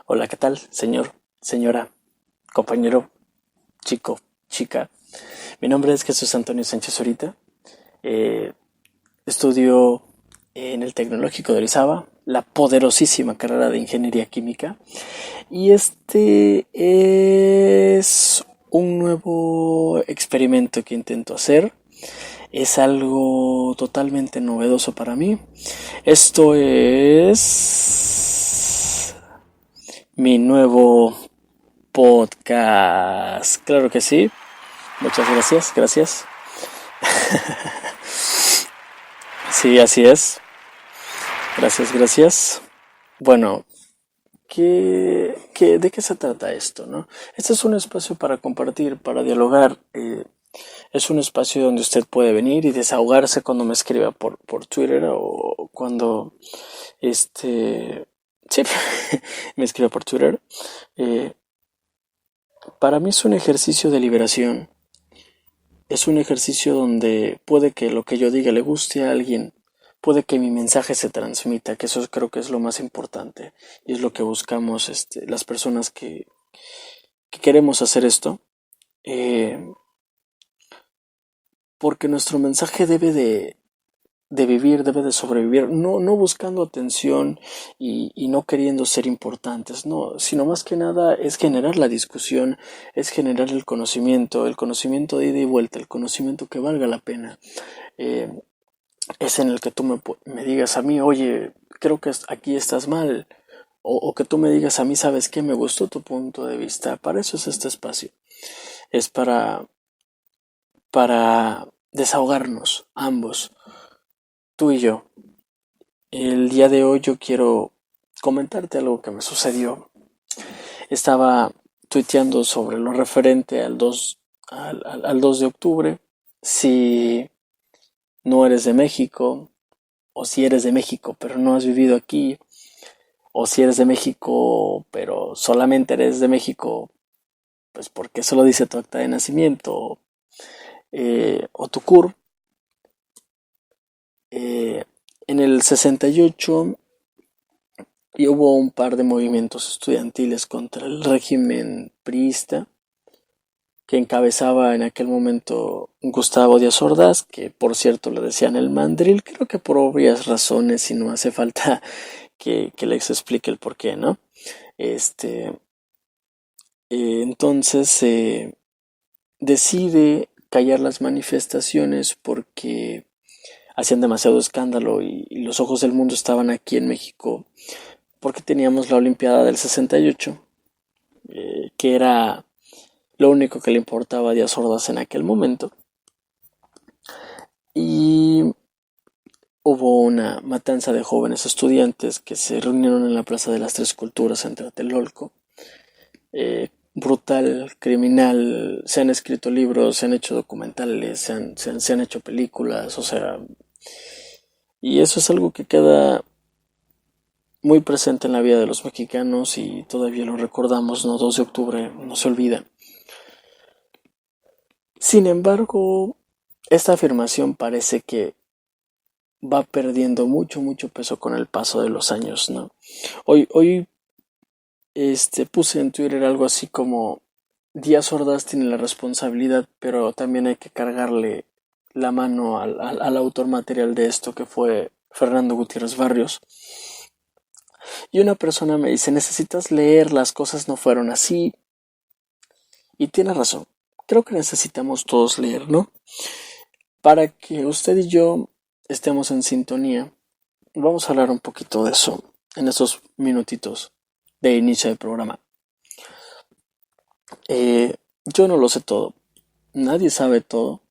Hola, ¿qué tal, señor, señora, compañero, chico, chica? Mi nombre es Jesús Antonio Sánchez Orita. Eh, Estudio en el Tecnológico de Orizaba la poderosísima carrera de Ingeniería Química. Y este es un nuevo experimento que intento hacer. Es algo totalmente novedoso para mí. Esto es mi nuevo podcast. Claro que sí. Muchas gracias, gracias. Sí, así es. Gracias, gracias. Bueno, ¿de qué se trata esto, no? Este es un espacio para compartir, para dialogar. Es un espacio donde usted puede venir y desahogarse cuando me escriba por Twitter o cuando, sí, me escriba por Twitter. Eh, para mí es un ejercicio de liberación. Es un ejercicio donde puede que lo que yo diga le guste a alguien, puede que mi mensaje se transmita, que eso creo que es lo más importante y es lo que buscamos las personas que queremos hacer esto, eh, porque nuestro mensaje de vivir, debe de sobrevivir, no buscando atención y no queriendo ser importantes, no, sino más que nada es generar la discusión, es generar el conocimiento de ida y vuelta, el conocimiento que valga la pena. Eh, es en el que tú me digas a mí, oye, creo que aquí estás mal, o que tú me digas a mí, ¿sabes qué? Me gustó tu punto de vista. Para eso es este espacio. Es para desahogarnos, ambos, tú y yo. El día de hoy yo quiero comentarte algo que me sucedió. Estaba tuiteando sobre lo referente al 2 de octubre. Si no eres de México, o si eres de México pero no has vivido aquí, o si eres de México pero solamente eres de México pues porque eso lo dice tu acta de nacimiento, o tu CUR. En el 68 y hubo un par de movimientos estudiantiles contra el régimen priista que encabezaba en aquel momento Gustavo Díaz Ordaz, que por cierto le decían el mandril, creo que por obvias razones y no hace falta que les explique el porqué, ¿no? Este, entonces decide callar las manifestaciones porque hacían demasiado escándalo y los ojos del mundo estaban aquí en México porque teníamos la Olimpiada del 68, que era lo único que le importaba a Díaz Ordaz en aquel momento. Y hubo una matanza de jóvenes estudiantes que se reunieron en la Plaza de las Tres Culturas en Tlatelolco. Brutal, criminal, se han escrito libros, se han hecho documentales, se han hecho películas, o sea, y eso es algo que queda muy presente en la vida de los mexicanos y todavía lo recordamos, ¿no? 2 de octubre no se olvida. Sin embargo, esta afirmación parece que va perdiendo mucho peso con el paso de los años, ¿no? Hoy puse en Twitter algo así como Díaz Ordaz tiene la responsabilidad, pero también hay que cargarle la mano al autor material de esto, que fue Fernando Gutiérrez Barrios. Y una persona me dice, necesitas leer, las cosas no fueron así. Y tiene razón. Creo que necesitamos todos leer, ¿no? Para que usted y yo estemos en sintonía. Vamos a hablar un poquito de eso en estos minutitos de inicio del programa. Yo no lo sé todo. Nadie sabe todo.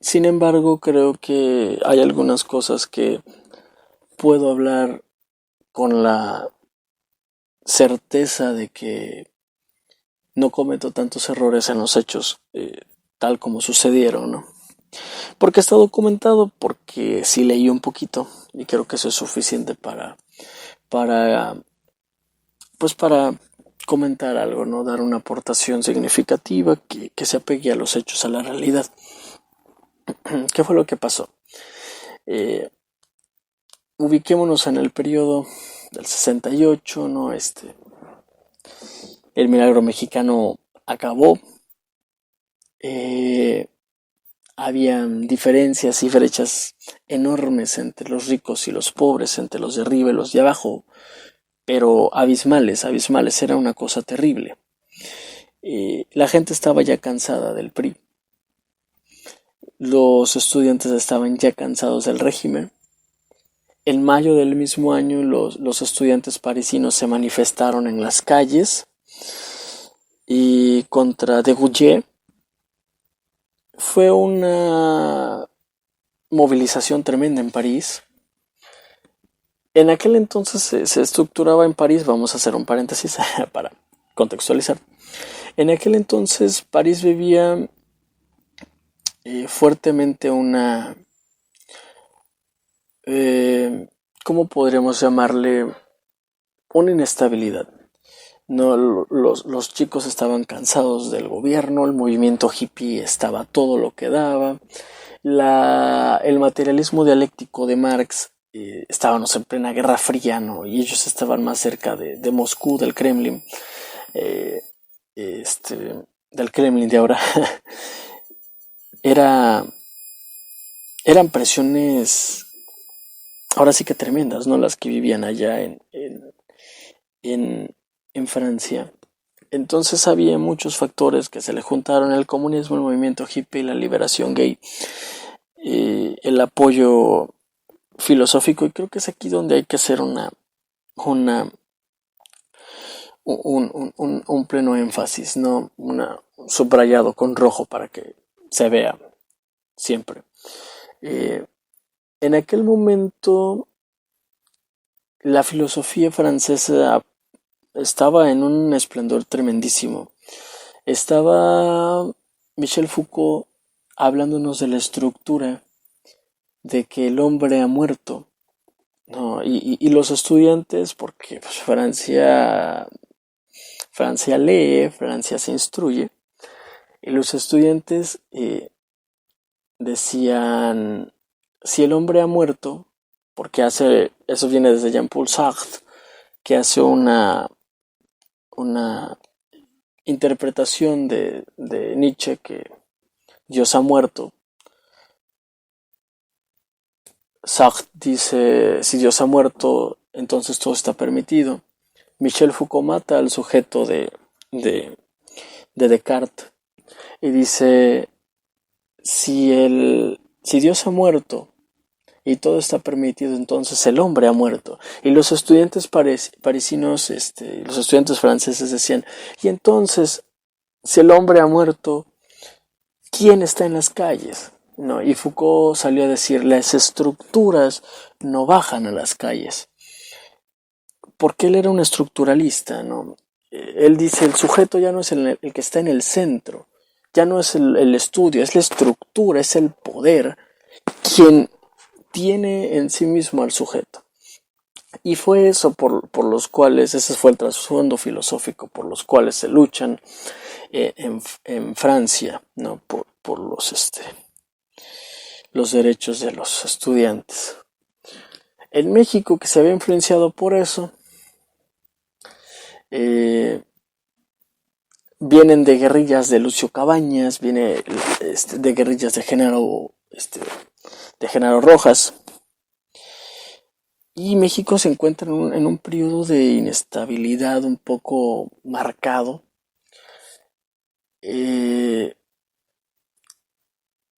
Sin embargo, creo que hay algunas cosas que puedo hablar con la certeza de que no cometo tantos errores en los hechos, tal como sucedieron, ¿no? Porque está documentado, porque sí leí un poquito y creo que eso es suficiente para pues para comentar algo, ¿no? Dar una aportación significativa que se apegue a los hechos, a la realidad. ¿Qué fue lo que pasó? Eh, ubiquémonos en el periodo del 68, ¿no? El milagro mexicano acabó. Había diferencias y brechas enormes entre los ricos y los pobres, entre los de arriba y los de abajo, pero abismales, era una cosa terrible. La gente estaba ya cansada del PRI, los estudiantes estaban ya cansados del régimen. En mayo del mismo año los estudiantes parisinos se manifestaron en las calles y contra De Gaulle. Fue una movilización tremenda en París. En aquel entonces se estructuraba en París, vamos a hacer un paréntesis para contextualizar. En aquel entonces París vivía fuertemente una, ¿cómo podríamos llamarle? Una inestabilidad. No, los chicos estaban cansados del gobierno, el movimiento hippie estaba todo lo que daba, el materialismo dialéctico de Marx, estábamos en plena Guerra Fría, ¿no? Y ellos estaban más cerca de Moscú, del Kremlin, del Kremlin de ahora. Eran presiones, ahora sí que tremendas, ¿no? Las que vivían allá en Francia. Entonces había muchos factores que se le juntaron: el comunismo, el movimiento hippie, la liberación gay, el apoyo filosófico, y creo que es aquí donde hay que hacer un pleno énfasis, ¿no? Un subrayado con rojo para que se vea siempre. En aquel momento la filosofía francesa estaba en un esplendor tremendísimo. Estaba Michel Foucault hablándonos de la estructura, de que el hombre ha muerto, ¿no? Y los estudiantes, porque pues, Francia lee, Francia se instruye, y los estudiantes decían: si el hombre ha muerto, porque eso viene desde Jean-Paul Sartre, que hace una interpretación de Nietzsche, que Dios ha muerto. Sartre dice: si Dios ha muerto, entonces todo está permitido. Michel Foucault mata al sujeto de Descartes y dice: si Dios ha muerto y todo está permitido, entonces el hombre ha muerto. Y los estudiantes parisinos, los estudiantes franceses decían: y entonces, si el hombre ha muerto, ¿quién está en las calles? No, y Foucault salió a decir: las estructuras no bajan a las calles. Porque él era un estructuralista, ¿no? Él dice: el sujeto ya no es el que está en el centro, ya no es el estudio, es la estructura, es el poder quien tiene en sí mismo al sujeto. Y fue eso por los cuales, ese fue el trasfondo filosófico por los cuales se luchan en Francia, ¿no? Por los derechos de los estudiantes. En México, que se había influenciado por eso, vienen de guerrillas de Lucio Cabañas, viene de guerrillas de Genaro Rojas, y México se encuentra en un periodo de inestabilidad un poco marcado.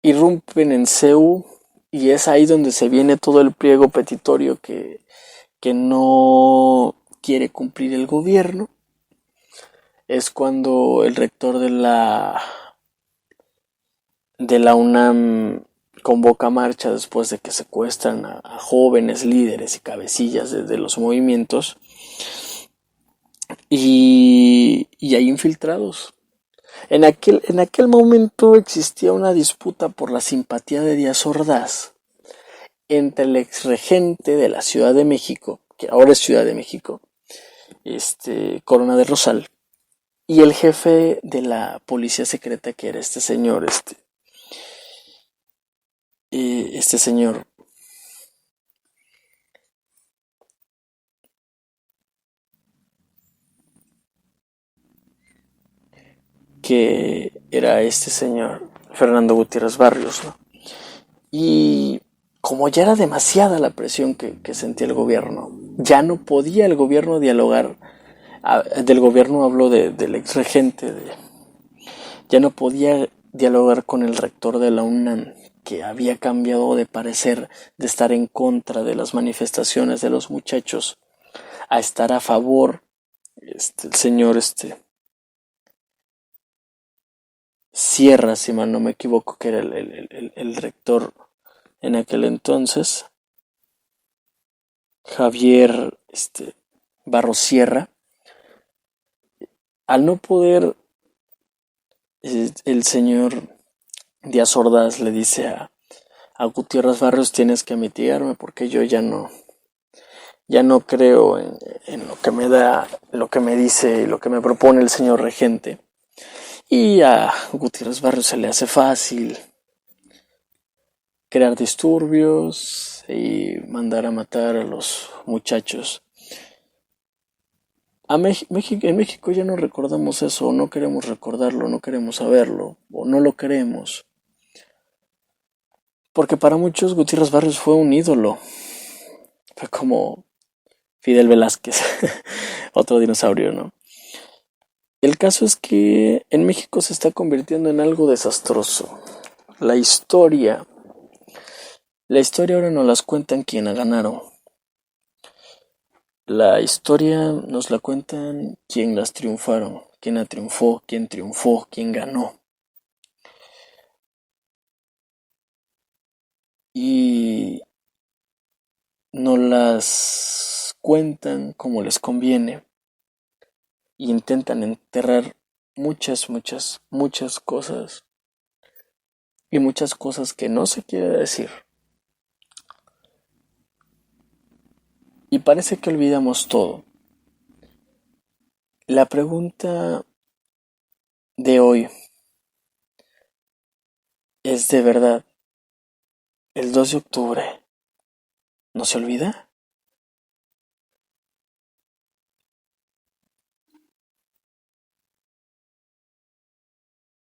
Irrumpen en CEU, y es ahí donde se viene todo el pliego petitorio que no quiere cumplir el gobierno. Es cuando el rector de la UNAM convoca marcha después de que secuestran a jóvenes líderes y cabecillas de los movimientos, y hay infiltrados. En aquel momento existía una disputa por la simpatía de Díaz Ordaz entre el exregente de la Ciudad de México, que ahora es Ciudad de México, Corona de Rosal, y el jefe de la policía secreta, que era este señor que era este señor Fernando Gutiérrez Barrios, ¿no? Y como ya era demasiada la presión que sentía el gobierno, ya no podía el gobierno dialogar. Del gobierno hablo del ex regente, ya no podía dialogar con el rector de la UNAM, que había cambiado de parecer, de estar en contra de las manifestaciones de los muchachos a estar a favor. El señor Sierra, si mal no me equivoco, que era el rector en aquel entonces, Javier Barros Sierra, al no poder, el señor Díaz Ordaz le dice a Gutiérrez Barrios: tienes que mitigarme porque yo ya no creo en lo que me da, lo que me dice y lo que me propone el señor regente. Y a Gutiérrez Barrios se le hace fácil crear disturbios y mandar a matar a los muchachos. En México ya no recordamos eso, no queremos recordarlo, no queremos saberlo, o no lo queremos. Porque para muchos Gutiérrez Barrios fue un ídolo. Fue como Fidel Velázquez, otro dinosaurio, ¿no? El caso es que en México se está convirtiendo en algo desastroso. La historia ahora nos las cuentan quienes ganaron. La historia nos la cuentan quien las triunfaron, quién la triunfó, quién ganó. Y no las cuentan como les conviene. E intentan enterrar muchas cosas. Y muchas cosas que no se quiere decir. Y parece que olvidamos todo. La pregunta de hoy es: ¿de verdad el 2 de octubre no se olvida?